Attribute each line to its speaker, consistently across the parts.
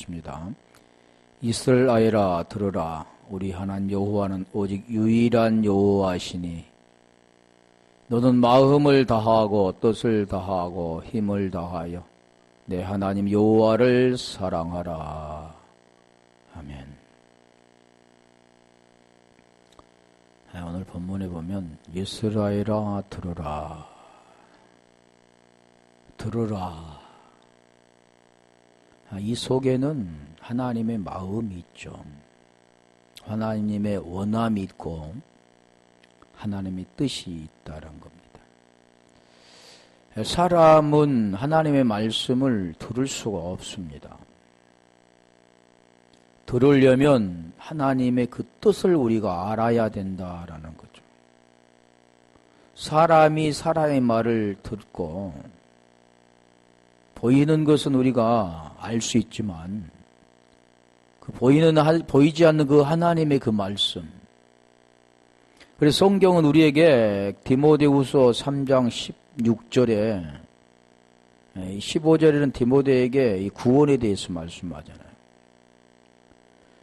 Speaker 1: 읽겠습니다. 이스라엘아 들으라. 우리 하나님 여호와는 오직 유일한 여호와시니 너는 마음을 다하고 뜻을 다하고 힘을 다하여 내 하나님 여호와를 사랑하라. 아멘. 오늘 본문에 보면 이스라엘아 들으라. 들으라. 이 속에는 하나님의 마음이 있죠. 하나님의 원함이 있고 하나님의 뜻이 있다는 겁니다. 사람은 하나님의 말씀을 들을 수가 없습니다. 들으려면 하나님의 그 뜻을 우리가 알아야 된다라는 거죠. 사람이 사람의 말을 듣고 보이는 것은 우리가 알 수 있지만 그 보이지 않는 그 하나님의 그 말씀. 그래서 성경은 우리에게 디모데후서 3장 16절에 15절에는 디모데에게 이 구원에 대해서 말씀하잖아요.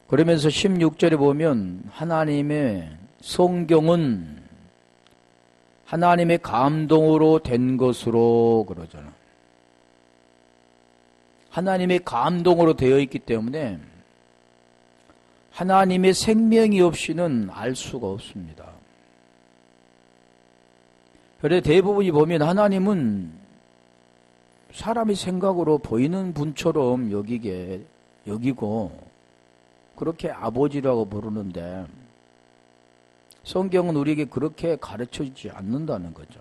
Speaker 1: 그러면서 16절에 보면 하나님의 성경은 하나님의 감동으로 된 것으로 그러잖아요. 하나님의 감동으로 되어 있기 때문에 하나님의 생명이 없이는 알 수가 없습니다. 그래 대부분이 보면 하나님은 사람의 생각으로 보이는 분처럼 여기고 그렇게 아버지라고 부르는데 성경은 우리에게 그렇게 가르쳐주지 않는다는 거죠.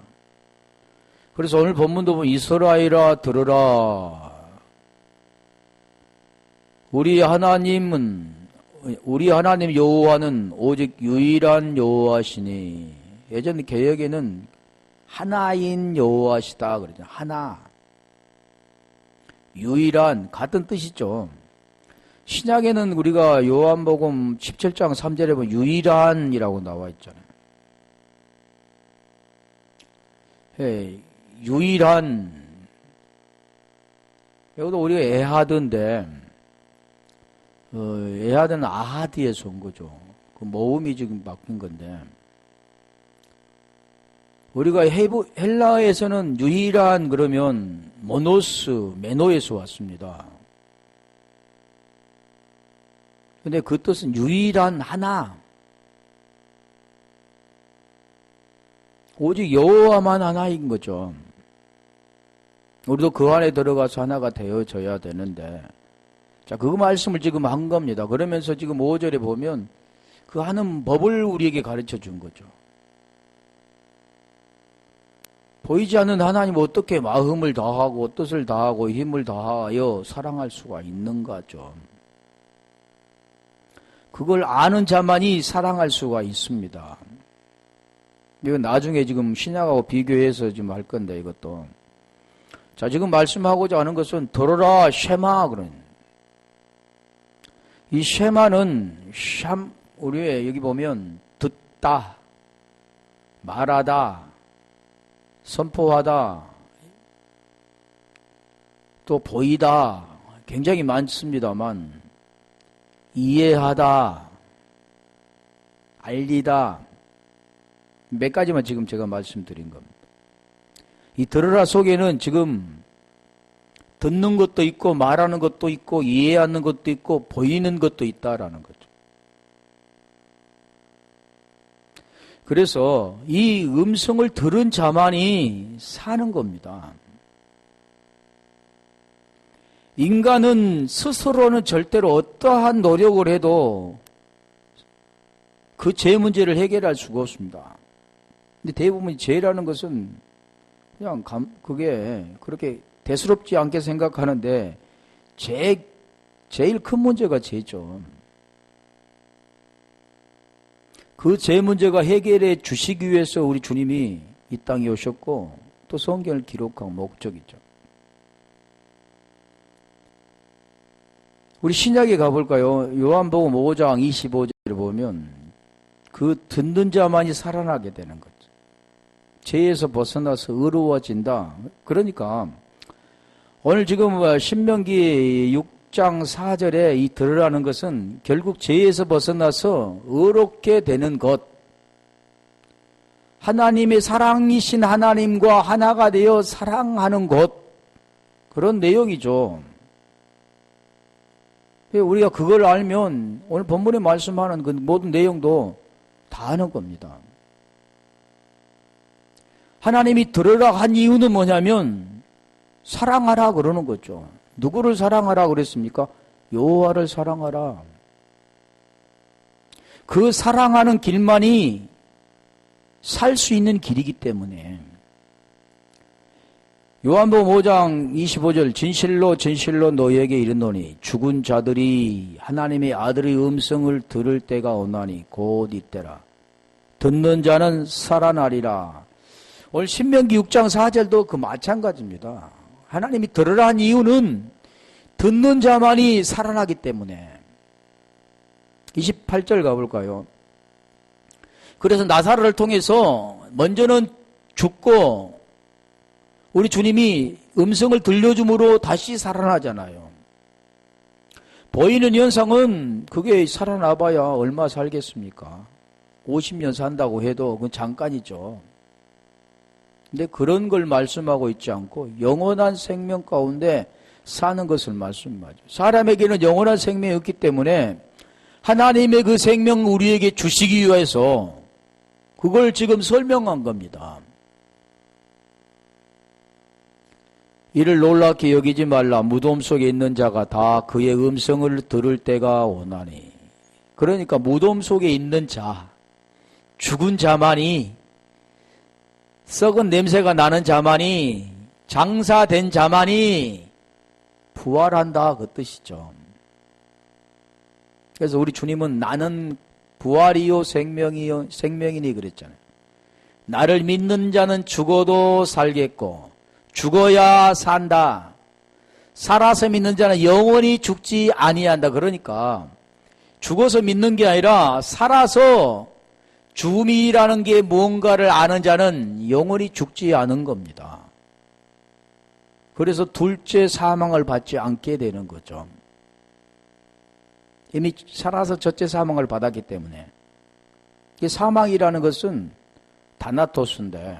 Speaker 1: 그래서 오늘 본문도 보면 이스라엘아 들으라. 우리 하나님 여호와는 오직 유일한 여호와시니 예전 개역에는 하나인 여호와시다 그러죠. 하나. 유일한 같은 뜻이죠. 신약에는 우리가 요한복음 17장 3절에 보면 유일한이라고 나와 있잖아요. 유일한. 여기도 우리가 에하드인데 에하드는 아하드에서 온 거죠. 그 모음이 지금 바뀐 건데 우리가 헬라어에서는 유일한 그러면 메노에서 왔습니다. 근데 그 뜻은 유일한 하나. 오직 여호와만 하나인 거죠. 우리도 그 안에 들어가서 하나가 되어져야 되는데 자, 그 말씀을 지금 한 겁니다. 그러면서 지금 5절에 보면 그 하는 법을 우리에게 가르쳐 준 거죠. 보이지 않는 하나님 어떻게 마음을 다하고 뜻을 다하고 힘을 다하여 사랑할 수가 있는가죠. 그걸 아는 자만이 사랑할 수가 있습니다. 이건 나중에 지금 신약하고 비교해서 지금 할 건데 이것도. 자, 지금 말씀하고자 하는 것은 들어라 쉐마 그런. 이 쉐마는 우리 여기 보면 듣다, 말하다, 선포하다, 또 보이다 굉장히 많습니다만 이해하다, 알리다 몇 가지만 지금 제가 말씀드린 겁니다. 이 들으라 속에는 지금 듣는 것도 있고 말하는 것도 있고 이해하는 것도 있고 보이는 것도 있다라는 거죠. 그래서 이 음성을 들은 자만이 사는 겁니다. 인간은 스스로는 절대로 어떠한 노력을 해도 그 죄 문제를 해결할 수가 없습니다. 근데 대부분 죄라는 것은 그냥 그게 그렇게 대수롭지 않게 생각하는데 제일 큰 문제가 죄죠. 그 죄 문제가 해결해 주시기 위해서 우리 주님이 이 땅에 오셨고 또 성경을 기록한 목적이죠. 우리 신약에 가볼까요? 요한복음 5장 25절에 보면 그 듣는 자만이 살아나게 되는 거죠. 죄에서 벗어나서 의로워진다. 그러니까 오늘 지금 신명기 6장 4절에 이 들으라는 것은 결국 죄에서 벗어나서 의롭게 되는 것, 하나님의 사랑이신 하나님과 하나가 되어 사랑하는 것, 그런 내용이죠. 우리가 그걸 알면 오늘 본문에 말씀하는 그 모든 내용도 다 아는 겁니다. 하나님이 들으라 한 이유는 뭐냐면 사랑하라 그러는 거죠. 누구를 사랑하라 그랬습니까? 여호와를 사랑하라. 그 사랑하는 길만이 살 수 있는 길이기 때문에. 요한복음 5장 25절 진실로 진실로 너희에게 이르노니 죽은 자들이 하나님의 아들의 음성을 들을 때가 오나니 곧 이때라. 듣는 자는 살아나리라. 오늘 신명기 6장 4절도 그 마찬가지입니다. 하나님이 들으라 한 이유는 듣는 자만이 살아나기 때문에. 28절 가볼까요? 그래서 나사로를 통해서 먼저는 죽고 우리 주님이 음성을 들려줌으로 다시 살아나잖아요. 보이는 현상은 그게 살아나봐야 얼마 살겠습니까? 50년 산다고 해도 그건 잠깐이죠. 근데 그런 걸 말씀하고 있지 않고 영원한 생명 가운데 사는 것을 말씀하죠. 사람에게는 영원한 생명이 없기 때문에 하나님의 그 생명 우리에게 주시기 위해서 그걸 지금 설명한 겁니다. 이를 놀랍게 여기지 말라. 무덤 속에 있는 자가 다 그의 음성을 들을 때가 오나니. 그러니까 무덤 속에 있는 자, 죽은 자만이, 썩은 냄새가 나는 자만이, 장사된 자만이 부활한다 그 뜻이죠. 그래서 우리 주님은 나는 부활이요 생명이니 그랬잖아요. 나를 믿는 자는 죽어도 살겠고 죽어야 산다. 살아서 믿는 자는 영원히 죽지 아니한다. 그러니까 죽어서 믿는 게 아니라 살아서 죽음이라는 게 무언가를 아는 자는 영원히 죽지 않은 겁니다. 그래서 둘째 사망을 받지 않게 되는 거죠. 이미 살아서 첫째 사망을 받았기 때문에. 사망이라는 것은 다나토스인데,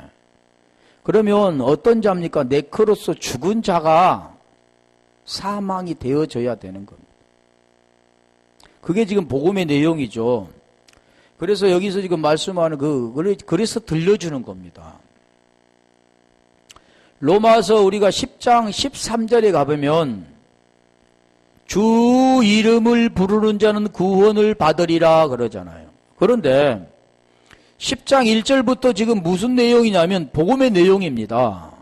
Speaker 1: 그러면 어떤 자입니까? 네크로스 죽은 자가 사망이 되어져야 되는 겁니다. 그게 지금 복음의 내용이죠. 그래서 여기서 지금 말씀하는 그래서 들려주는 겁니다. 로마서 우리가 10장 13절에 가보면 주 이름을 부르는 자는 구원을 받으리라 그러잖아요. 그런데 10장 1절부터 지금 무슨 내용이냐면 복음의 내용입니다.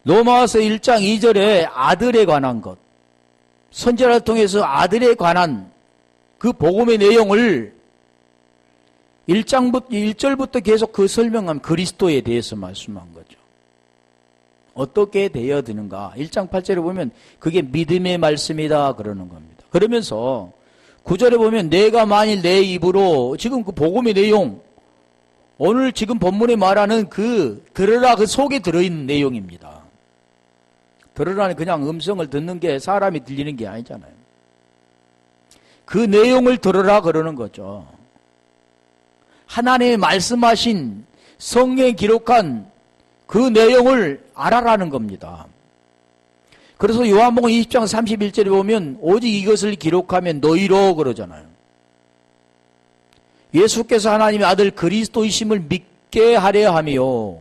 Speaker 1: 로마서 1장 2절에 아들에 관한 것, 선지자를 통해서 아들에 관한 그 복음의 내용을 1절부터 계속 그 설명한 그리스도에 대해서 말씀한 거죠. 어떻게 되어드는가. 1장 8절에 보면 그게 믿음의 말씀이다 그러는 겁니다. 그러면서 9절에 보면 내가 만일 내 입으로, 지금 그 복음의 내용, 오늘 지금 본문에 말하는 그 들으라 그 속에 들어있는 내용입니다. 들으라는 그냥 음성을 듣는 게 사람이 들리는 게 아니잖아요. 그 내용을 들으라 그러는 거죠. 하나님의 말씀하신 성경에 기록한 그 내용을 알아라는 겁니다. 그래서 요한복음 20장 31절에 보면 오직 이것을 기록하면 너희로 그러잖아요. 예수께서 하나님의 아들 그리스도이심을 믿게 하려 하며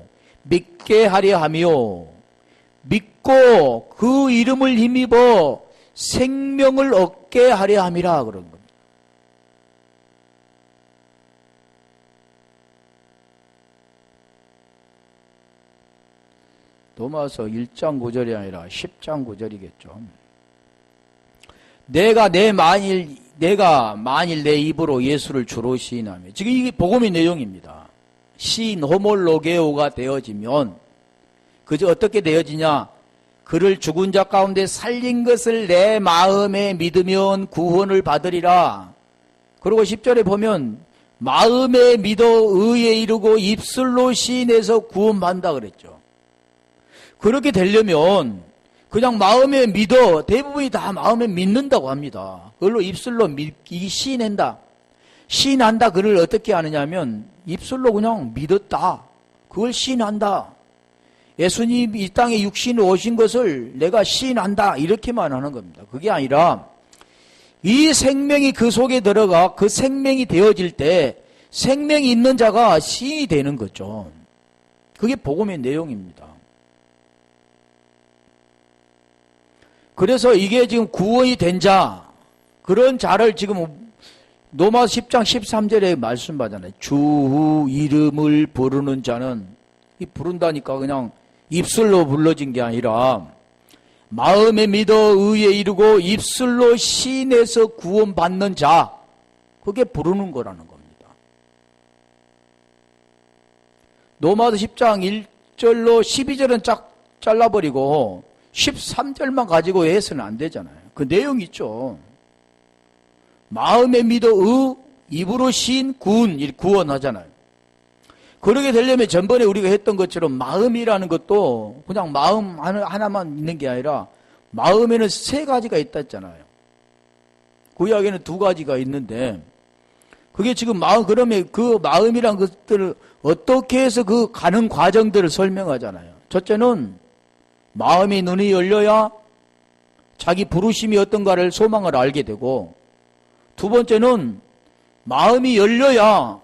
Speaker 1: 믿고 그 이름을 힘입어 생명을 얻게 하려 함이라 그런 겁니다. 로마서 1장 9절이 아니라 10장 9절이겠죠. 내가 만일 내 입으로 예수를 주로 시인하며, 지금 이게 복음의 내용입니다. 시인 호몰로게오가 되어지면 그저 어떻게 되어지냐? 그를 죽은 자 가운데 살린 것을 내 마음에 믿으면 구원을 받으리라. 그리고 10절에 보면 마음에 믿어 의에 이르고 입술로 시인해서 구원받는다 그랬죠. 그렇게 되려면 그냥 마음에 믿어. 대부분이 다 마음에 믿는다고 합니다. 그걸로 입술로 시인한다. 시인한다. 그걸 어떻게 하느냐면 입술로 그냥 믿었다. 그걸 시인한다. 예수님 이 땅에 육신으로 오신 것을 내가 시인한다. 이렇게만 하는 겁니다. 그게 아니라 이 생명이 그 속에 들어가 그 생명이 되어질 때 생명이 있는 자가 시인이 되는 거죠. 그게 복음의 내용입니다. 그래서 이게 지금 구원이 된 자, 그런 자를 지금 로마서 10장 13절에 말씀하잖아요. 주 이름을 부르는 자는, 이 부른다니까 그냥 입술로 불러진 게 아니라 마음에 믿어 의에 이르고 입술로 시인해서 구원받는 자, 그게 부르는 거라는 겁니다. 로마서 10장 1절로 12절은 쫙 잘라버리고 13절만 가지고 해서는 안 되잖아요. 그 내용이 있죠. 마음에 믿어 입으로 시인 구원하잖아요. 그러게 되려면 전번에 우리가 했던 것처럼 마음이라는 것도 그냥 마음 하나만 있는 게 아니라 마음에는 세 가지가 있다 했잖아요. 구약에는 두 가지가 있는데 그게 지금 그러면 그 마음이란 것들을 어떻게 해서 그 가는 과정들을 설명하잖아요. 첫째는 마음의 눈이 열려야 자기 부르심이 어떤가를 소망을 알게 되고, 두 번째는 마음이 열려야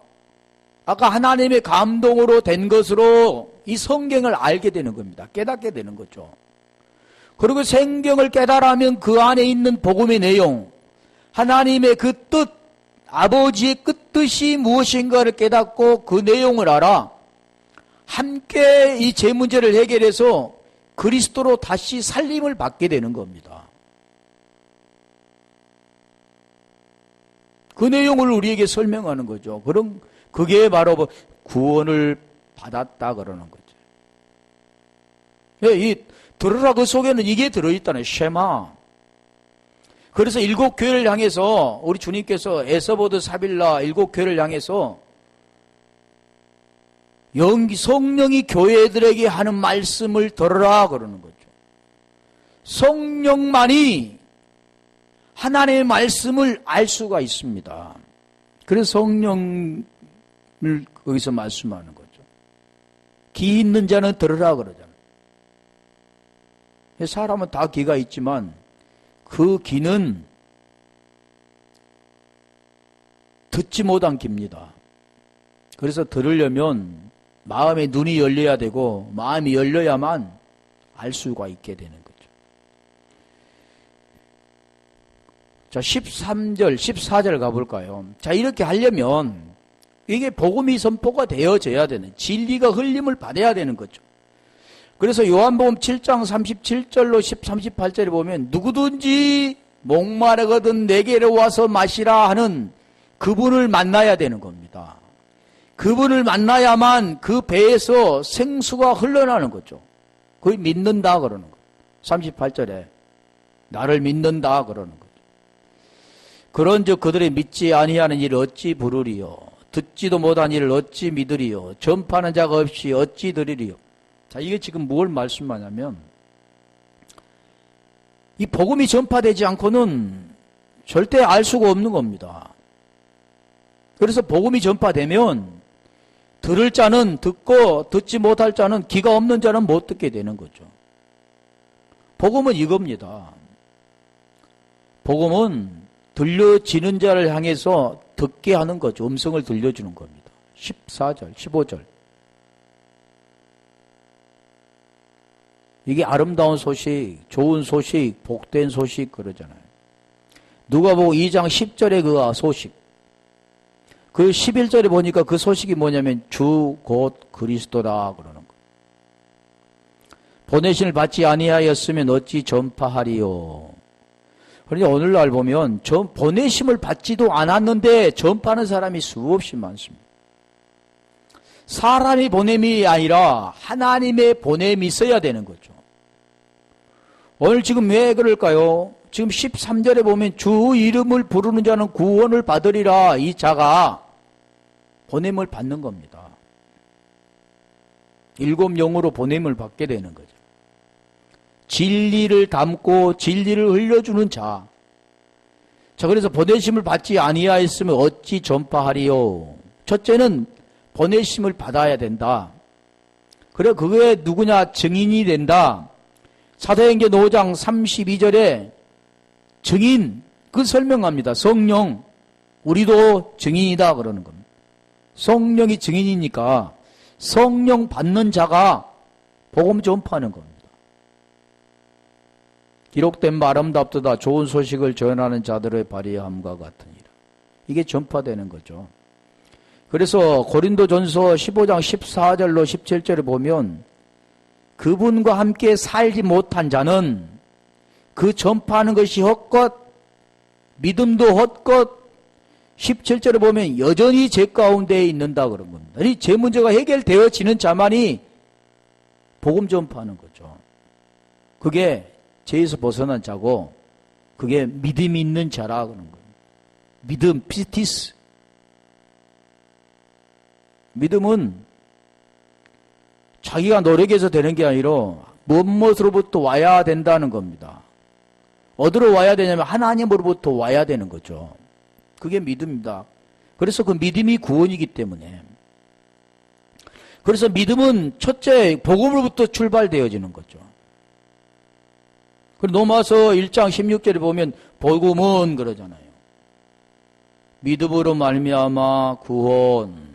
Speaker 1: 아까 하나님의 감동으로 된 것으로 이 성경을 알게 되는 겁니다. 깨닫게 되는 거죠. 그리고 성경을 깨달으면 그 안에 있는 복음의 내용, 하나님의 그 뜻, 아버지의 끝뜻이 무엇인가를 깨닫고 그 내용을 알아 함께 이 제 문제를 해결해서 그리스도로 다시 살림을 받게 되는 겁니다. 그 내용을 우리에게 설명하는 거죠. 그게 바로 구원을 받았다 그러는 거죠. 이 들으라 그 속에는 이게 들어있다는 쉐마. 그래서 7교회를 향해서 우리 주님께서 에서보드 사빌라 7교회를 향해서 성령이 교회들에게 하는 말씀을 들으라 그러는 거죠. 성령만이 하나님의 말씀을 알 수가 있습니다. 그래서 성령을 거기서 말씀하는 거죠. 귀 있는 자는 들으라 그러잖아요. 사람은 다 귀가 있지만 그 귀는 듣지 못한 귀입니다. 그래서 들으려면 마음의 눈이 열려야 되고 마음이 열려야만 알 수가 있게 되는 거죠. 자, 13절, 14절 가볼까요? 자, 이렇게 하려면 이게 복음이 선포가 되어져야 되는, 진리가 흘림을 받아야 되는 거죠. 그래서 요한복음 7장 37절로 38절에 보면 누구든지 목마르거든 내게로 와서 마시라 하는 그분을 만나야 되는 겁니다. 그분을 만나야만 그 배에서 생수가 흘러나는 거죠. 그걸 믿는다 그러는 거예요. 38절에 나를 믿는다 그러는 거죠. 그런즉 그들이 믿지 아니하는 일을 어찌 부르리요? 듣지도 못한 일을 어찌 믿으리요? 전파하는 자가 없이 어찌 들으리요? 자, 이게 지금 뭘 말씀하냐면 이 복음이 전파되지 않고는 절대 알 수가 없는 겁니다. 그래서 복음이 전파되면 들을 자는 듣고 듣지 못할 자는, 귀가 없는 자는 못 듣게 되는 거죠. 복음은 이겁니다. 복음은 들려지는 자를 향해서 듣게 하는 거죠. 음성을 들려주는 겁니다. 14절, 15절. 이게 아름다운 소식, 좋은 소식, 복된 소식 그러잖아요. 누가복음 2장 10절에 그 소식. 그 11절에 보니까 그 소식이 뭐냐면 주 곧 그리스도다 그러는 거. 보내심을 받지 아니하였으면 어찌 전파하리요. 그런데 오늘날 보면 보내심을 받지도 않았는데 전파하는 사람이 수없이 많습니다. 사람이 보냄이 아니라 하나님의 보냄이 있어야 되는 거죠. 오늘 지금 왜 그럴까요? 지금 13절에 보면 주 이름을 부르는 자는 구원을 받으리라. 이 자가 보냄을 받는 겁니다. 7 영으로 보냄을 받게 되는 거죠. 진리를 담고 진리를 흘려주는 자. 자, 그래서 보내심을 받지 아니하였으면 어찌 전파하리요? 첫째는 보내심을 받아야 된다. 그래, 그게 누구냐? 증인이 된다. 사도행전 5장 32절에 증인, 그 설명합니다. 성령, 우리도 증인이다 그러는 겁니다. 성령이 증인이니까 성령 받는 자가 복음 전파하는 겁니다. 기록된 바 아름답도다 좋은 소식을 전하는 자들의 발휘함과 같으니라. 이게 전파되는 거죠. 그래서 고린도전서 15장 14절로 17절에 보면 그분과 함께 살지 못한 자는 그 전파하는 것이 헛것, 믿음도 헛것, 17절에 보면 여전히 죄 가운데에 있는다 그런 겁니다. 이 죄 문제가 해결되어지는 자만이 복음 전파하는 거죠. 그게 죄에서 벗어난 자고 그게 믿음이 있는 자라 그러는 거예요. 믿음, 피티스. 믿음은 자기가 노력해서 되는 게 아니라 무엇으로부터 와야 된다는 겁니다. 어디로 와야 되냐면 하나님으로부터 와야 되는 거죠. 그게 믿음입니다. 그래서 그 믿음이 구원이기 때문에. 그래서 믿음은 첫째 복음으로부터 출발되어지는 거죠. 그리고 로마서 1장 16절에 보면 복음은 그러잖아요. 믿음으로 말미암아 구원.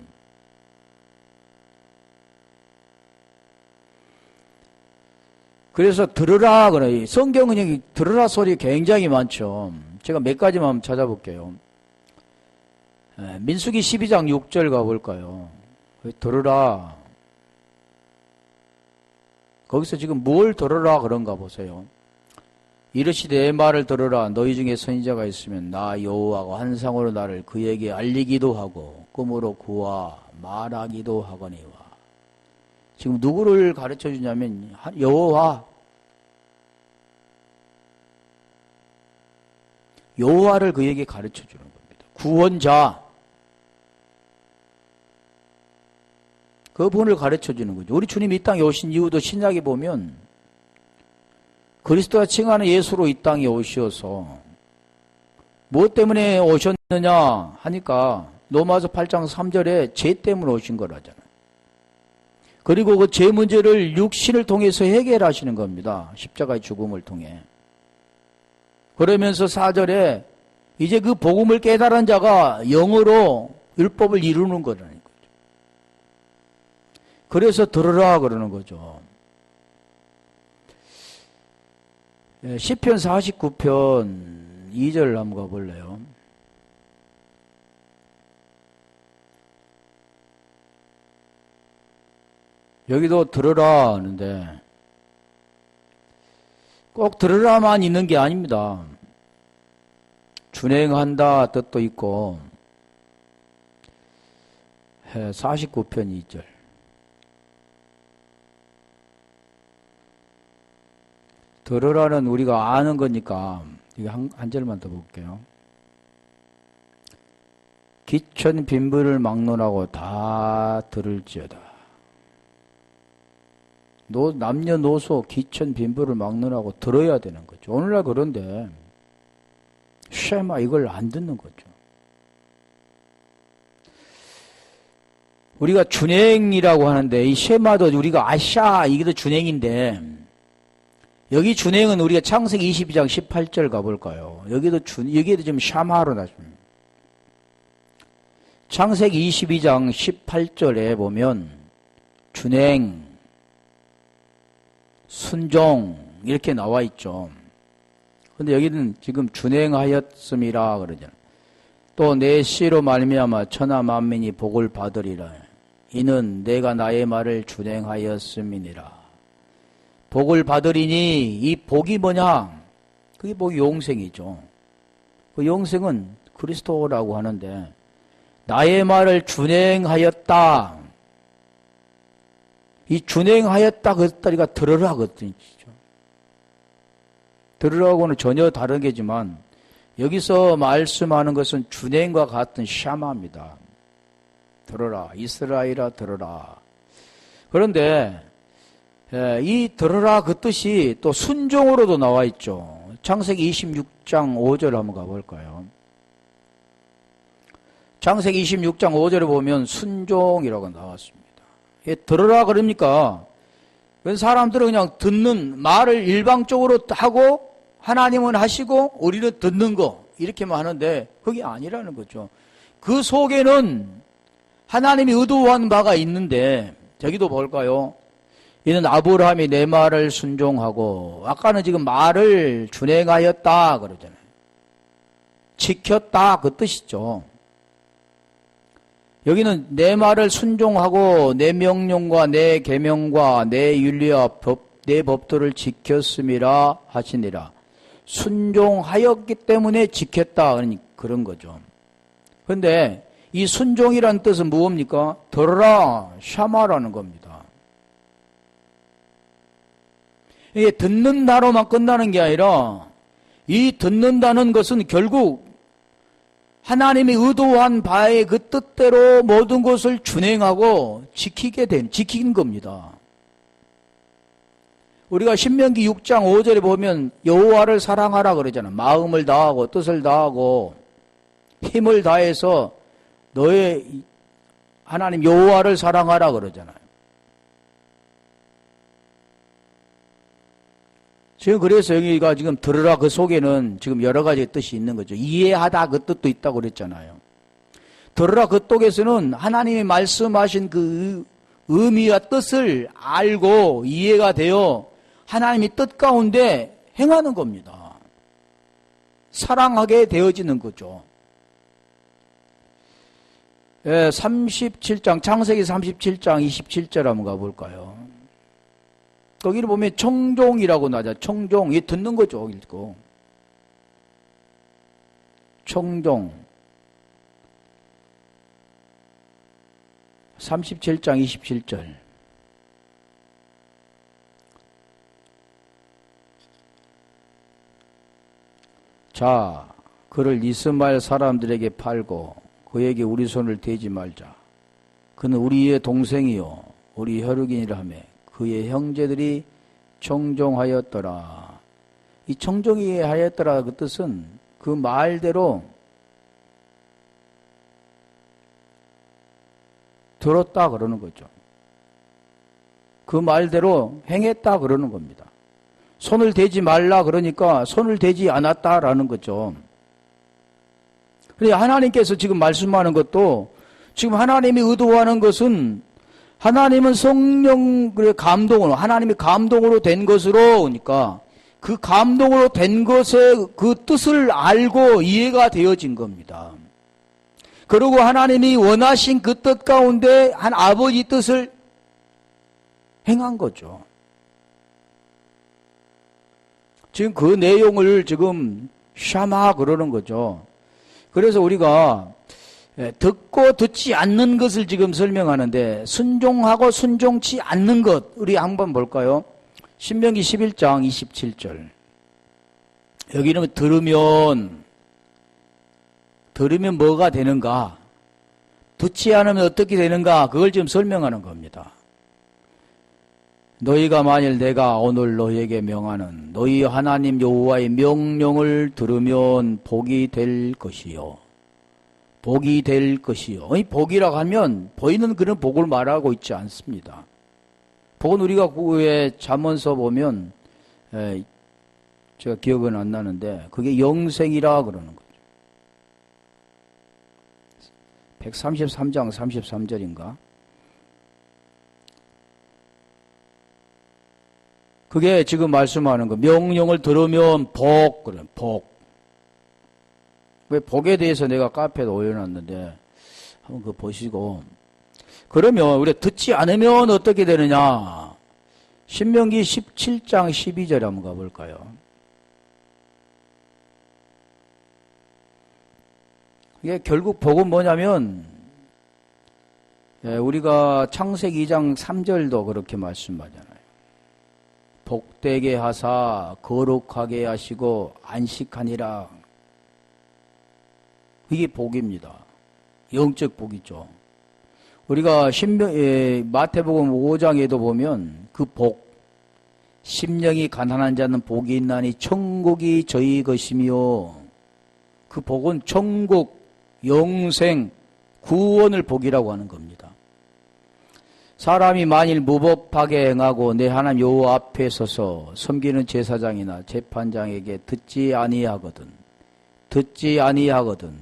Speaker 1: 그래서 들으라 그래요. 성경은 들으라 소리 굉장히 많죠. 제가 몇 가지만 한번 찾아볼게요. 민수기 12장 6절 가볼까요? 들으라. 거기서 지금 뭘 들으라 그런가 보세요. 이르시되 내 말을 들으라. 너희 중에 선지자가 있으면 나 여호와가 환상으로 나를 그에게 알리기도 하고 꿈으로 그와 말하기도 하거니와. 지금 누구를 가르쳐 주냐면 여호와를 그에게 가르쳐 주는 겁니다. 구원자. 그분을 가르쳐 주는 거죠. 우리 주님이 이 땅에 오신 이유도 신약에 보면 그리스도가 칭하는 예수로 이 땅에 오셔서 무엇 때문에 오셨느냐 하니까 로마서 8장 3절에 죄 때문에 오신 거라잖아요. 그리고 그 죄 문제를 육신을 통해서 해결하시는 겁니다. 십자가의 죽음을 통해. 그러면서 4절에 이제 그 복음을 깨달은 자가 영으로 율법을 이루는 거라는 거죠. 그래서 들으라 그러는 거죠. 시편 49편 2절 한번 가볼래요. 여기도 들으라 하는데 꼭 들으라만 있는 게 아닙니다. 준행한다 뜻도 있고 49편 2절 들으라는 우리가 아는 거니까 이거 한 절만 더 볼게요. 기천 빈부를 막론하고 다 들을지어다. 남녀노소 기천 빈부를 막론하고 들어야 되는 거죠. 오늘날 그런데 쉐마 이걸 안 듣는 거죠. 우리가 준행이라고 하는데 이 쉐마도 우리가 아샤 이게 준행인데 여기 준행은 우리가 창세기 22장 18절 가볼까요? 여기도 좀 샤마로 나십니다. 창세기 22장 18절에 보면 준행, 순종 이렇게 나와 있죠. 근데 여기는 지금 준행하였음이라 그러잖아요. 또 내 씨로 말미암아 천하 만민이 복을 받으리라. 이는 내가 나의 말을 준행하였음이니라. 복을 받으리니 이 복이 뭐냐? 그게 복이 용생이죠. 그 용생은 그리스도라고 하는데 나의 말을 준행하였다. 이 준행하였다 그랬다니까 들으라 그랬더니 들으라고는 전혀 다른 게지만 여기서 말씀하는 것은 준행과 같은 샤마입니다. 들어라. 이스라엘아 들어라. 그런데 이 들으라 그 뜻이 또 순종으로도 나와 있죠. 창세기 26장 5절 한번 가볼까요? 창세기 26장 5절에 보면 순종이라고 나왔습니다. 들으라 그럽니까? 사람들은 그냥 듣는 말을 일방적으로 하고 하나님은 하시고 우리는 듣는 거 이렇게만 하는데 그게 아니라는 거죠. 그 속에는 하나님이 의도한 바가 있는데 저기도 볼까요? 이는 아브라함이 내 말을 순종하고 아까는 지금 말을 준행하였다 그러잖아요. 지켰다 그 뜻이죠. 여기는 내 말을 순종하고 내 명령과 내 계명과 내 윤리와 내 법도를 지켰음이라 하시니라. 순종하였기 때문에 지켰다 그런 거죠. 그런데 이 순종이란 뜻은 무엇입니까? 들어라 샤마라는 겁니다. 이게 듣는다로만 끝나는 게 아니라 이 듣는다는 것은 결국 하나님이 의도한 바의 그 뜻대로 모든 것을 준행하고 지키는 겁니다. 우리가 신명기 6장 5절에 보면 여호와를 사랑하라 그러잖아요. 마음을 다하고 뜻을 다하고 힘을 다해서 너의 하나님 여호와를 사랑하라 그러잖아요. 지금 그래서 여기가 지금 들으라 그 속에는 지금 여러 가지 뜻이 있는 거죠. 이해하다 그 뜻도 있다고 그랬잖아요. 들으라 그 쪽에서는 하나님이 말씀하신 그 의미와 뜻을 알고 이해가 되어 하나님이 뜻 가운데 행하는 겁니다. 사랑하게 되어지는 거죠. 37장, 창세기 37장 27절 한번 가볼까요? 거기를 보면 청종이라고 나죠. 청종, 이 듣는 거죠. 읽고. 청종. 37장 27절. 자, 그를 이스마엘 사람들에게 팔고 그에게 우리 손을 대지 말자. 그는 우리의 동생이요 우리 혈육인이라 하며 그의 형제들이 청종하였더라. 이 청종이 하였더라 그 뜻은 그 말대로 들었다 그러는 거죠. 그 말대로 행했다 그러는 겁니다. 손을 대지 말라 그러니까 손을 대지 않았다라는 거죠. 그래서 하나님께서 지금 말씀하는 것도 지금 하나님이 의도하는 것은 하나님은 성령의 감동으로 하나님이 감동으로 된 것으로 그러니까 그 감동으로 된 것의 그 뜻을 알고 이해가 되어진 겁니다. 그리고 하나님이 원하신 그 뜻 가운데 한 아버지 뜻을 행한 거죠. 지금 그 내용을 지금 샤마 그러는 거죠. 그래서 우리가 듣고 듣지 않는 것을 지금 설명하는데 순종하고 순종치 않는 것 우리 한번 볼까요? 신명기 11장 27절. 여기는 들으면 뭐가 되는가? 듣지 않으면 어떻게 되는가? 그걸 지금 설명하는 겁니다. 너희가 만일 내가 오늘 너희에게 명하는 너희 하나님 여호와의 명령을 들으면 복이 될 것이요. 복이 될 것이요. 이 복이라고 하면 보이는 그런 복을 말하고 있지 않습니다. 복은 우리가 그에 잠언서 보면 제가 기억은 안 나는데 그게 영생이라 그러는 거죠. 133장 33절인가? 그게 지금 말씀하는 거. 명령을 들으면 복, 그래, 복. 왜 복에 대해서 내가 카페에 올려놨는데, 한번 그거 보시고. 그러면, 우리 듣지 않으면 어떻게 되느냐? 신명기 17장 12절에 한번 가볼까요? 이게 결국 복은 뭐냐면, 우리가 창세기 2장 3절도 그렇게 말씀하잖아요. 복되게 하사 거룩하게 하시고 안식하니라. 이게 복입니다. 영적 복이죠. 우리가 마태복음 5장에도 보면 그 복, 심령이 가난한 자는 복이 있나니 천국이 저희 것이며, 그 복은 천국, 영생, 구원을 복이라고 하는 겁니다. 사람이 만일 무법하게 행하고 내 하나님 여호와 앞에 서서 섬기는 제사장이나 재판장에게 듣지 아니하거든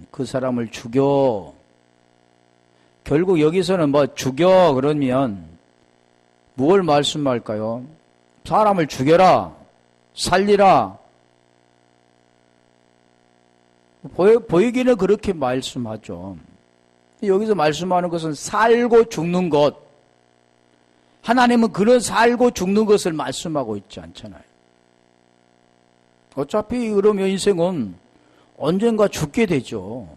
Speaker 1: 그 사람을 죽여. 결국 여기서는 뭐 죽여 그러면 무엇을 말씀할까요? 사람을 죽여라, 살리라. 보이기는 그렇게 말씀하죠. 여기서 말씀하는 것은 살고 죽는 것. 하나님은 그런 살고 죽는 것을 말씀하고 있지 않잖아요. 어차피 그러면 인생은 언젠가 죽게 되죠.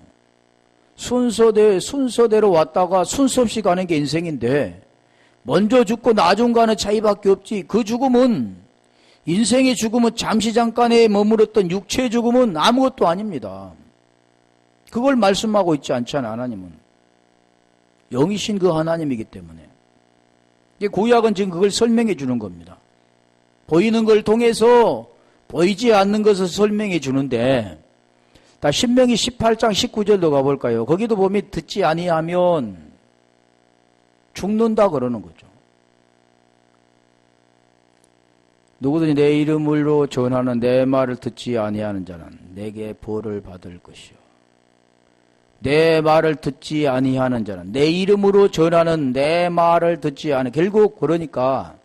Speaker 1: 순서대로 왔다가 순서 없이 가는 게 인생인데, 먼저 죽고 나중 가는 차이밖에 없지. 그 죽음은, 인생의 죽음은 잠시 잠깐에 머물렀던 육체의 죽음은 아무것도 아닙니다. 그걸 말씀하고 있지 않잖아요, 하나님은. 영이신 그 하나님이기 때문에. 구약은 지금 그걸 설명해 주는 겁니다. 보이는 걸 통해서 보이지 않는 것을 설명해 주는데, 다 신명기 18장 19절로 가볼까요? 거기도 보면 듣지 아니하면 죽는다 그러는 거죠. 누구든지 내 이름으로 전하는 내 말을 듣지 아니하는 자는 내게 벌을 받을 것이요. 내 말을 듣지 아니하는 자는, 내 이름으로 전하는 내 말을 듣지 않은, 결국 그러니까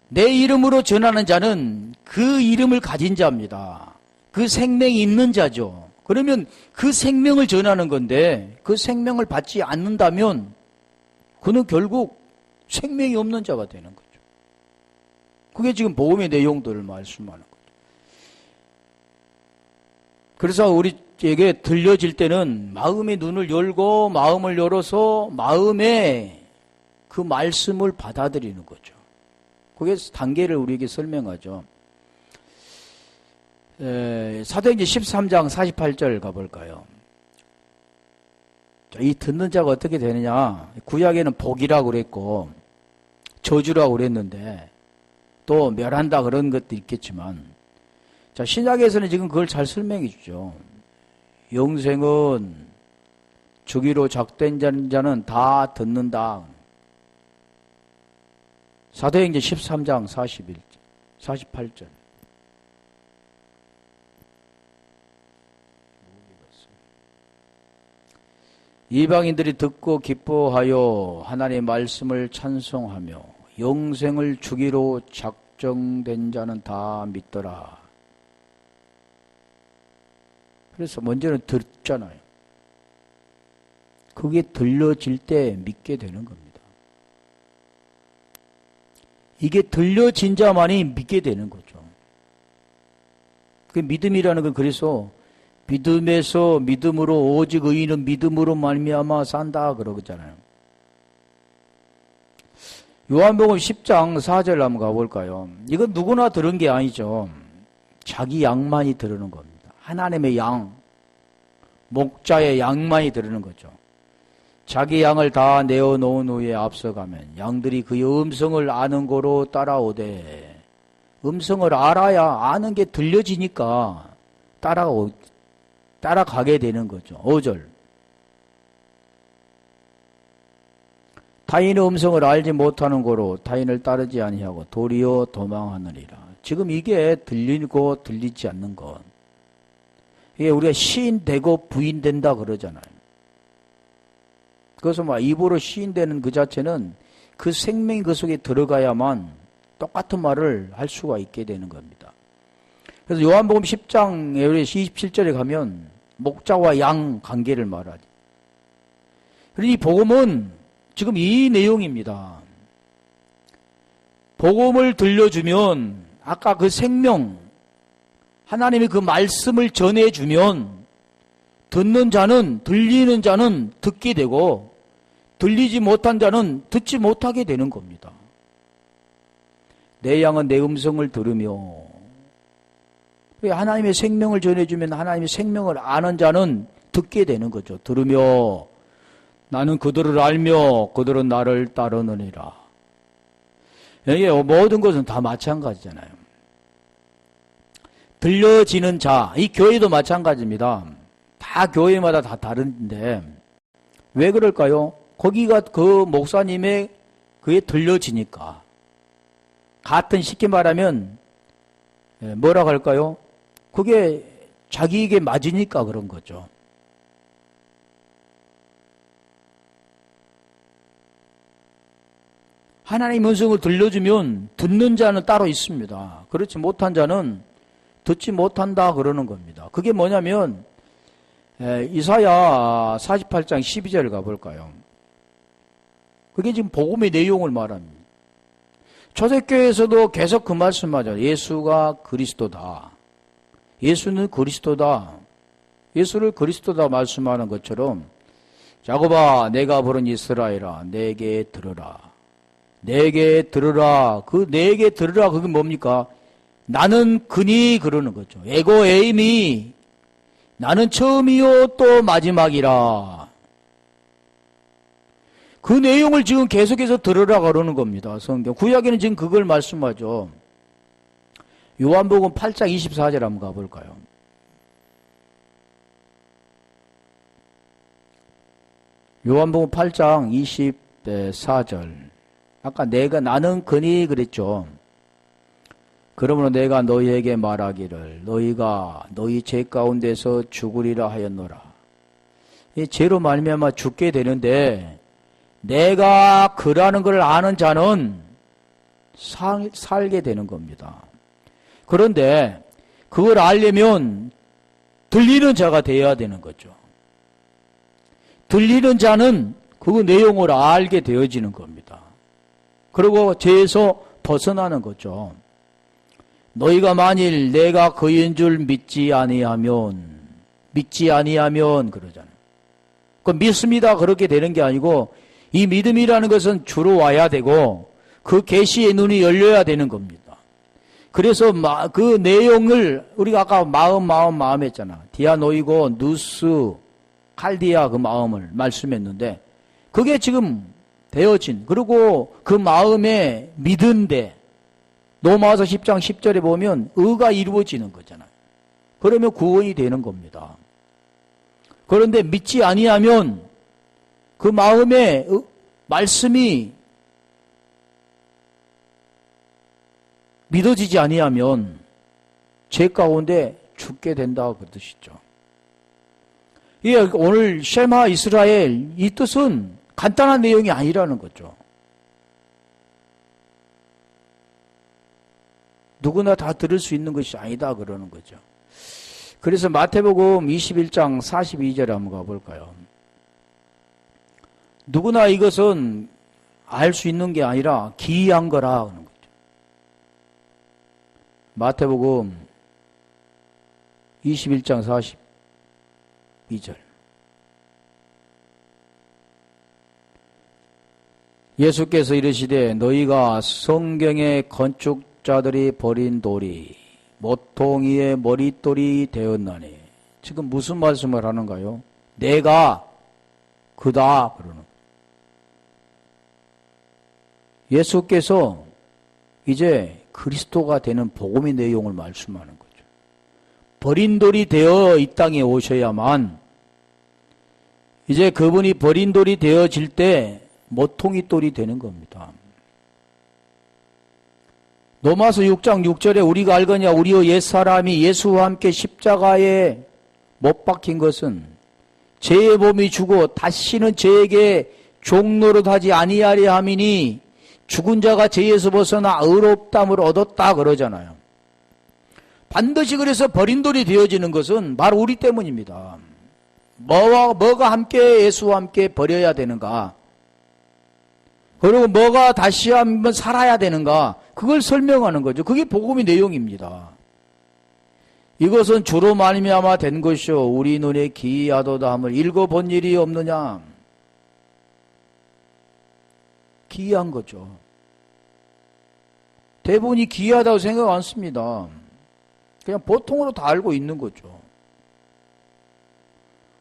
Speaker 1: 내 이름으로 전하는 자는 그 이름을 가진 자입니다. 그 생명이 있는 자죠. 그러면 그 생명을 전하는 건데 그 생명을 받지 않는다면 그는 결국 생명이 없는 자가 되는 거죠. 그게 지금 복음의 내용들을 말씀하는 거죠. 그래서 우리에게 들려질 때는 마음의 눈을 열고 마음을 열어서 마음에 그 말씀을 받아들이는 거죠. 그게 단계를 우리에게 설명하죠. 사도행전 13장 48절 가볼까요? 이 듣는 자가 어떻게 되느냐? 구약에는 복이라고 그랬고 저주라고 그랬는데 또 멸한다 그런 것도 있겠지만, 자, 신약에서는 지금 그걸 잘 설명해 주죠. 영생은 주기로 작된 자는 다 듣는다. 사도행전 13장 48절. 이방인들이 듣고 기뻐하여 하나님의 말씀을 찬송하며 영생을 주기로 작정된 자는 다 믿더라. 그래서 먼저는 듣잖아요. 그게 들려질 때 믿게 되는 겁니다. 이게 들려진 자만이 믿게 되는 거죠. 그 믿음이라는 건 그래서 믿음에서 믿음으로, 오직 의인은 믿음으로 말미암아 산다 그러잖아요. 요한복음 10장 4절 한번 가볼까요? 이건 누구나 들은 게 아니죠. 자기 양만이 들으는 겁니다. 하나님의 양, 목자의 양만이 들으는 거죠. 자기 양을 다 내어놓은 후에 앞서가면 양들이 그의 음성을 아는 거로 따라오되, 음성을 알아야 아는 게 들려지니까 따라가게 되는 거죠. 5절. 타인의 음성을 알지 못하는 거로 타인을 따르지 아니하고 도리어 도망하느니라. 지금 이게 들리고 들리지 않는 것. 이게 우리가 시인되고 부인된다 그러잖아요. 그래서 입으로 시인되는 그 자체는 그 생명이 그 속에 들어가야만 똑같은 말을 할 수가 있게 되는 겁니다. 그래서 요한복음 10장 27절에 가면 목자와 양 관계를 말하죠. 그러니 복음은 지금 이 내용입니다. 복음을 들려주면 아까 그 생명, 하나님의 그 말씀을 전해주면 듣는 자는, 들리는 자는 듣게 되고 들리지 못한 자는 듣지 못하게 되는 겁니다. 내 양은 내 음성을 들으며, 하나님의 생명을 전해주면 하나님의 생명을 아는 자는 듣게 되는 거죠. 들으며 나는 그들을 알며 그들은 나를 따르느니라. 이게 모든 것은 다 마찬가지잖아요. 들려지는 자, 이 교회도 마찬가지입니다. 다 교회마다 다 다른데 왜 그럴까요? 거기가 그 목사님의 그게 들려지니까. 같은 쉽게 말하면 뭐라고 할까요? 그게 자기에게 맞으니까 그런 거죠. 하나님의 음성을 들려주면 듣는 자는 따로 있습니다. 그렇지 못한 자는 듣지 못한다 그러는 겁니다. 그게 뭐냐면 이사야 48장 12절 가볼까요? 그게 지금 복음의 내용을 말합니다. 초대교회에서도 계속 그 말씀하죠. 예수가 그리스도다. 예수는 그리스도다. 예수를 그리스도다 말씀하는 것처럼 야곱아 내가 부른 이스라엘아 내게 들으라. 내게 들으라. 그 내게 들으라 그게 뭡니까? 나는 그니 그러는 거죠. 에고 에임이 나는 처음이요 또 마지막이라. 그 내용을 지금 계속해서 들으라 그러는 겁니다. 성경. 구약에는 지금 그걸 말씀하죠. 요한복음 8장 24절 한번 가볼까요? 요한복음 8장 24절. 아까 나는 그니 그랬죠. 그러므로 내가 너희에게 말하기를 너희가 너희 죄 가운데서 죽으리라 하였노라. 이 죄로 말미암아 죽게 되는데 내가 그라는 걸 아는 자는 살게 되는 겁니다. 그런데 그걸 알려면 들리는 자가 되어야 되는 거죠. 들리는 자는 그 내용을 알게 되어지는 겁니다. 그리고 죄에서 벗어나는 거죠. 너희가 만일 내가 그인 줄 믿지 아니하면 그러잖아요. 그 믿습니다 그렇게 되는 게 아니고 이 믿음이라는 것은 주로 와야 되고 그 계시의 눈이 열려야 되는 겁니다. 그래서 그 내용을 우리가 아까 마음 했잖아. 디아노이고 누스 칼디아 그 마음을 말씀했는데 그게 지금 되어진 그리고 그 마음에 믿은데 로마서 10장 10절에 보면 의가 이루어지는 거잖아요. 그러면 구원이 되는 겁니다. 그런데 믿지 아니하면 그 마음에 말씀이 믿어지지 아니하면 죄 가운데 죽게 된다 그 뜻이죠. 예, 오늘 쉐마 이스라엘 이 뜻은 간단한 내용이 아니라는 거죠. 누구나 다 들을 수 있는 것이 아니다 그러는 거죠. 그래서 마태복음 21장 42절에 한번 가볼까요? 누구나 이것은 알 수 있는 게 아니라 기이한 거라 하는 거죠. 마태복음 21장 42절. 예수께서 이르시되 너희가 성경의 건축자들이 버린 돌이 모퉁이의 머릿돌이 되었나니. 지금 무슨 말씀을 하는가요? 내가 그다 그러는 거예요. 예수께서 이제 그리스도가 되는 복음의 내용을 말씀하는 거죠. 버린 돌이 되어 이 땅에 오셔야만 이제 그분이 버린 돌이 되어질 때 모퉁이 돌이 되는 겁니다. 로마서 6장 6절에 우리가 알거냐 우리의 옛사람이 예수와 함께 십자가에 못 박힌 것은 죄의 몸이 죽어 다시는 죄에게 종노릇하지 아니하려 함이니 죽은 자가 죄에서 벗어나 의롭다함을 얻었다 그러잖아요. 반드시 그래서 버린 돌이 되어지는 것은 바로 우리 때문입니다. 뭐가 함께 예수와 함께 버려야 되는가? 그리고 뭐가 다시 한번 살아야 되는가? 그걸 설명하는 거죠. 그게 복음의 내용입니다. 이것은 주로 말미암아 된 것이요 우리 눈에 기이하도다 함을 읽어본 일이 없느냐? 기이한 거죠. 대부분이 기이하다고 생각 안 씁니다. 그냥 보통으로 다 알고 있는 거죠.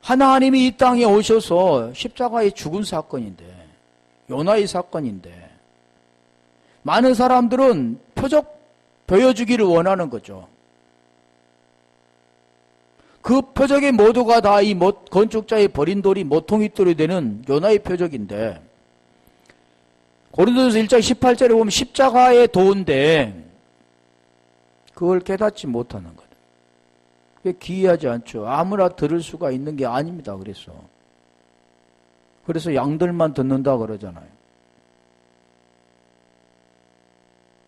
Speaker 1: 하나님이 이 땅에 오셔서 십자가에 죽은 사건인데 요나의 사건인데 많은 사람들은 표적 보여주기를 원하는 거죠. 그 표적의 모두가 다 이 건축자의 버린 돌이 모퉁이돌이 되는 요나의 표적인데, 고린도전서 1장 18절에 보면 십자가의 도인데 그걸 깨닫지 못하는 거예요. 그게 기이하지 않죠. 아무나 들을 수가 있는 게 아닙니다. 그래서 양들만 듣는다 그러잖아요.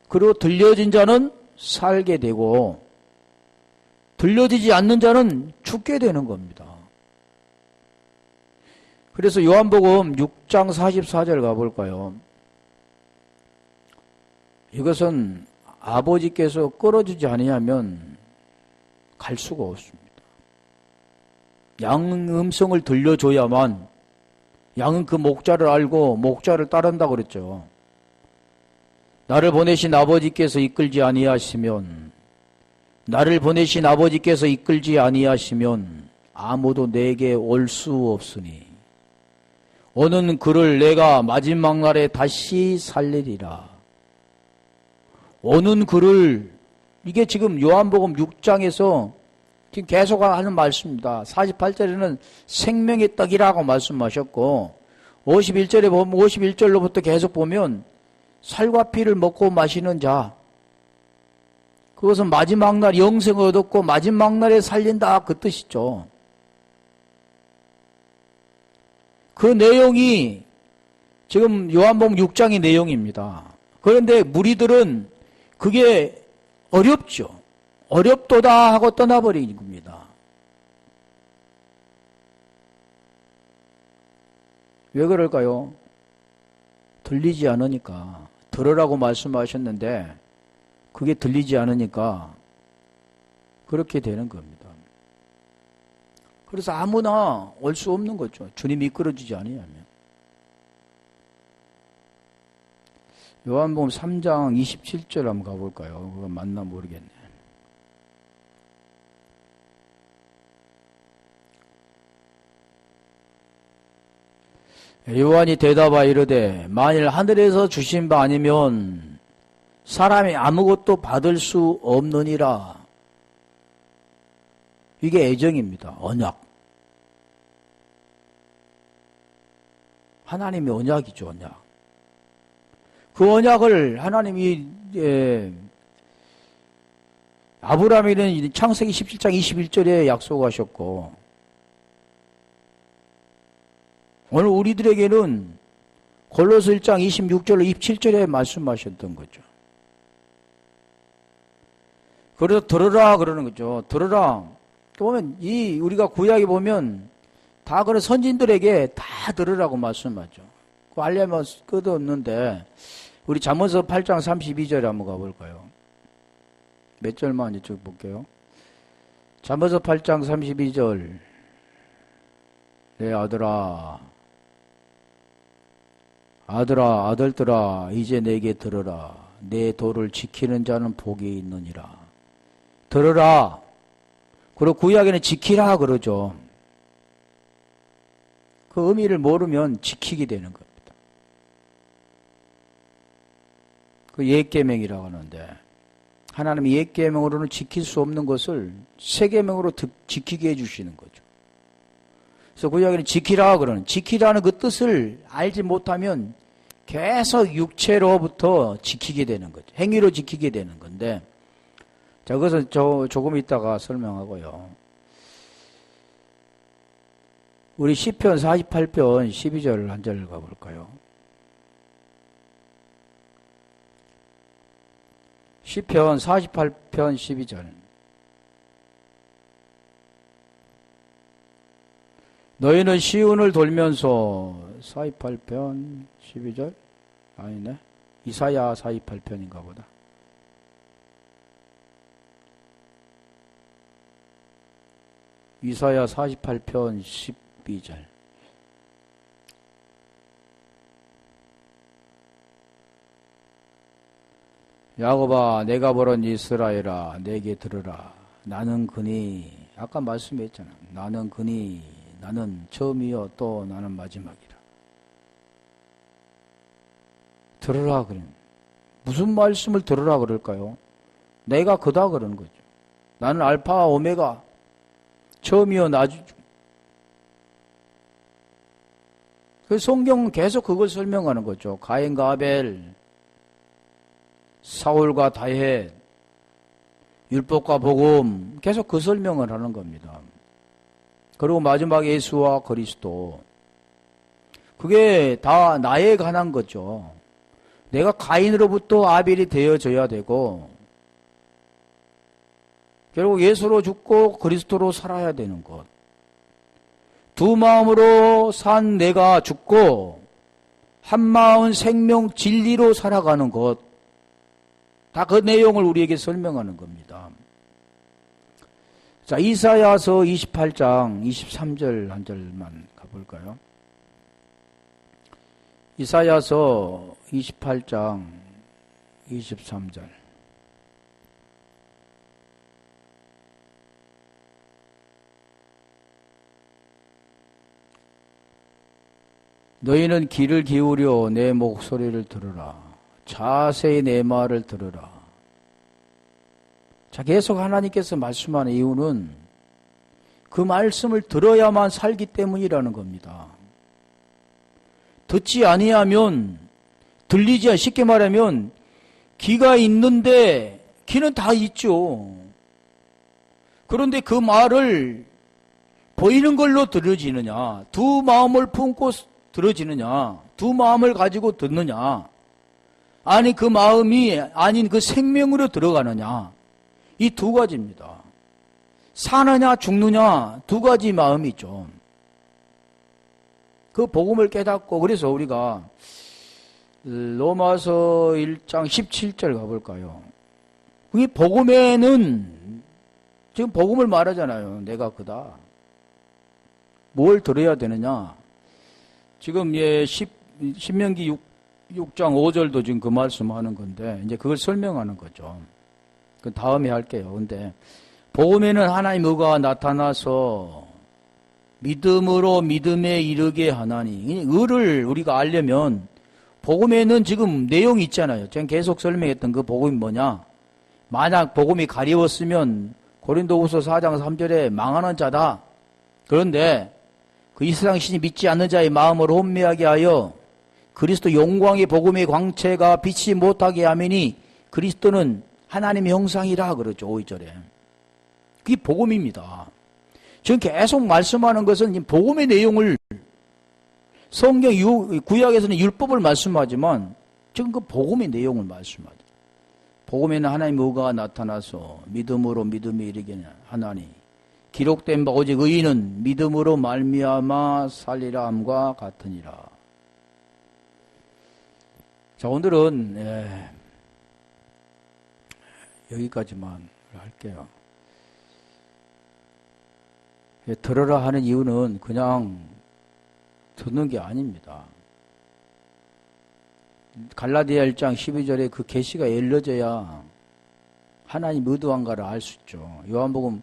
Speaker 1: 그리고 들려진 자는 살게 되고 들려지지 않는 자는 죽게 되는 겁니다. 그래서 요한복음 6장 44절 가볼까요? 이것은 아버지께서 끌어주지 아니하면 갈 수가 없습니다. 양 음성을 들려줘야만, 양은 그 목자를 알고 목자를 따른다 그랬죠. 나를 보내신 아버지께서 이끌지 아니하시면, 나를 보내신 아버지께서 이끌지 아니하시면 아무도 내게 올 수 없으니 오는 그를 내가 마지막 날에 다시 살리리라. 오는 그를, 이게 지금 요한복음 6장에서 지금 계속 하는 말씀입니다. 48절에는 생명의 떡이라고 말씀하셨고 51절에 보면 51절로부터 계속 보면 살과 피를 먹고 마시는 자, 그것은 마지막 날 영생을 얻었고 마지막 날에 살린다 그 뜻이죠. 그 내용이 지금 요한복음 6장의 내용입니다. 그런데 무리들은 그게 어렵죠. 어렵도다 하고 떠나버린 겁니다. 왜 그럴까요? 들리지 않으니까. 들으라고 말씀하셨는데 그게 들리지 않으니까 그렇게 되는 겁니다. 그래서 아무나 올 수 없는 거죠. 주님이 이끌어주지 않으면. 요한복음 3장 27절 한번 가볼까요? 그거 맞나 모르겠네. 요한이 대답하여 이르되 만일 하늘에서 주신 바 아니면 사람이 아무것도 받을 수 없느니라. 이게 애정입니다. 언약. 하나님의 언약이죠. 언약. 그 언약을 하나님이 아브라함에는 창세기 17장 21절에 약속하셨고 오늘 우리들에게는 골로새 1장 26절로 27절에 말씀하셨던 거죠. 그래서 들으라 그러는 거죠. 들으라. 보면 우리가 구약에 보면 다 그런 선진들에게 다 들으라고 말씀하죠. 그 알려면 끝없는데 우리 잠언서 8장 32절에 한번 가볼까요? 몇 절만 이쪽 볼게요. 잠언서 8장 32절. 내 아들아, 아들들아, 이제 내게 들으라. 내 도를 지키는 자는 복이 있느니라. 들으라. 그리고 구약에는 지키라 그러죠. 그 의미를 모르면 지키게 되는 겁니다. 그 옛 계명이라고 하는데 하나님이 옛 계명으로는 지킬 수 없는 것을 새 계명으로 지키게 해주시는 거죠. 그래서 구약에는 지키라 그러는, 지키라는 그 뜻을 알지 못하면 계속 육체로부터 지키게 되는 거죠. 행위로 지키게 되는 건데, 자, 그것은 조금 이따가 설명하고요. 우리 시편 48편 12절 한 절 가볼까요? 시편 48편 12절. 너희는 시온을 돌면서 48편 12절? 아니네. 이사야 48편인가 보다. 이사야 48편 12절. 야곱아, 내가 보던 이스라엘아, 내게 들으라. 나는 그니, 아까 말씀했잖아. 나는 그니, 나는 처음이요 또 나는 마지막이라. 들으라 그래. 무슨 말씀을 들으라 그럴까요? 내가 그다 그러는 거죠. 나는 알파 오메가, 처음이요 나주죠. 그 성경은 계속 그걸 설명하는 거죠. 가인과 아벨, 사울과 다윗, 율법과 복음, 계속 그 설명을 하는 겁니다. 그리고 마지막 예수와 그리스도. 그게 다 나에 관한 거죠. 내가 가인으로부터 아벨이 되어져야 되고, 결국 예수로 죽고 그리스도로 살아야 되는 것. 두 마음으로 산 내가 죽고 한 마음 생명 진리로 살아가는 것. 다 그 내용을 우리에게 설명하는 겁니다. 자, 이사야서 28장 23절 한 절만 가볼까요? 이사야서 28장 23절. 너희는 귀를 기울여 내 목소리를 들으라. 자세히 내 말을 들으라. 자, 계속 하나님께서 말씀하는 이유는 그 말씀을 들어야만 살기 때문이라는 겁니다. 듣지 아니하면, 쉽게 말하면 귀가 있는데 귀는 다 있죠. 그런데 그 말을 보이는 걸로 들어지느냐, 두 마음을 품고 들어지느냐, 두 마음을 가지고 듣느냐, 아니 그 마음이 아닌 그 생명으로 들어가느냐, 이 두 가지입니다. 사느냐 죽느냐 두 가지 마음이죠. 그 복음을 깨닫고, 그래서 우리가 로마서 1장 17절 가볼까요? 이 복음에는 지금 복음을 말하잖아요. 내가 그다. 뭘 들어야 되느냐? 지금 신명기 6장 5절도 지금 그 말씀하는 건데, 이제 그걸 설명하는 거죠. 그 다음에 할게요. 근데 복음에는 하나님 의가 나타나서 믿음으로 믿음에 이르게 하나니, 의를 우리가 알려면 복음에는 지금 내용이 있잖아요. 제가 계속 설명했던 그 복음이 뭐냐? 만약 복음이 가리웠으면 고린도후서 4장 3절에 망하는 자다. 그런데 그 이 세상 신이 믿지 않는 자의 마음을 혼미하게 하여 그리스도 영광의 복음의 광채가 비치지 못하게 하매니 그리스도는 하나님의 형상이라 그러죠. 5절에. 그게 복음입니다. 지금 계속 말씀하는 것은 복음의 내용을, 성경 구약에서는 율법을 말씀하지만 지금 그 복음의 내용을 말씀하죠. 복음에는 하나님의 의가 나타나서 믿음으로 믿음에 이르게 하나니 기록된 바 오직 의인은 믿음으로 말미암아 살리라 함과 같으니라. 자, 오늘은 여기까지만 할게요. 들으라 하는 이유는 그냥 듣는 게 아닙니다. 갈라디아 1장 12절에 그 계시가 열려져야 하나님 의도한가를 알 수 있죠. 요한복음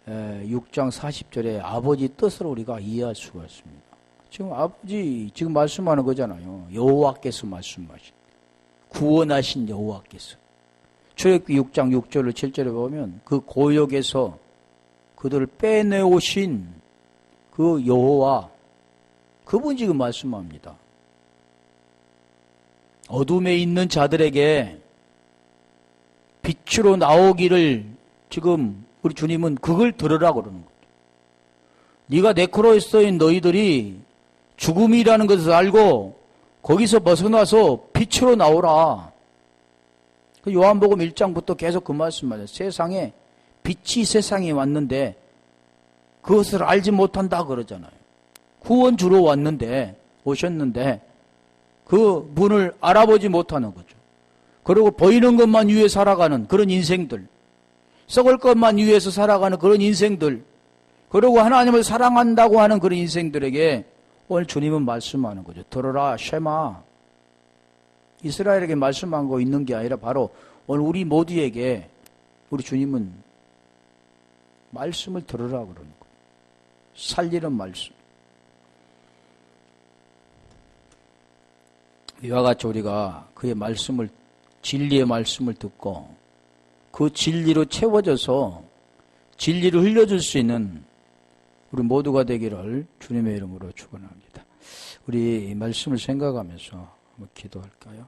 Speaker 1: 6장 40절에 아버지 뜻을 우리가 이해할 수가 있습니다. 지금 아버지 지금 말씀하는 거잖아요. 여호와께서 말씀하신, 구원하신 여호와께서. 출애굽기 6장 6절을 7절에 보면 그 고역에서 그들을 빼내오신 그 여호와, 그분 지금 말씀합니다. 어둠에 있는 자들에게 빛으로 나오기를 지금 우리 주님은 그걸 들으라 그러는 거죠. 네가 네크로에서인 너희들이 죽음이라는 것을 알고 거기서 벗어나서 빛으로 나오라. 그 요한복음 1장부터 계속 그 말씀하죠. 세상에 빛이 세상에 왔는데 그것을 알지 못한다 그러잖아요. 구원 주러 오셨는데 그 분을 알아보지 못하는 거죠. 그리고 보이는 것만 위해 살아가는 그런 인생들, 썩을 것만 위해서 살아가는 그런 인생들, 그리고 하나님을 사랑한다고 하는 그런 인생들에게 오늘 주님은 말씀하는 거죠. 들어라, 쉐마. 이스라엘에게 말씀하고 있는 게 아니라 바로 오늘 우리 모두에게 우리 주님은 말씀을 들으라 그러는 거예요. 살리는 말씀. 이와 같이 우리가 그의 말씀을 진리의 말씀을 듣고 그 진리로 채워져서 진리를 흘려줄 수 있는 우리 모두가 되기를 주님의 이름으로 축원합니다. 우리 이 말씀을 생각하면서 한번 기도할까요?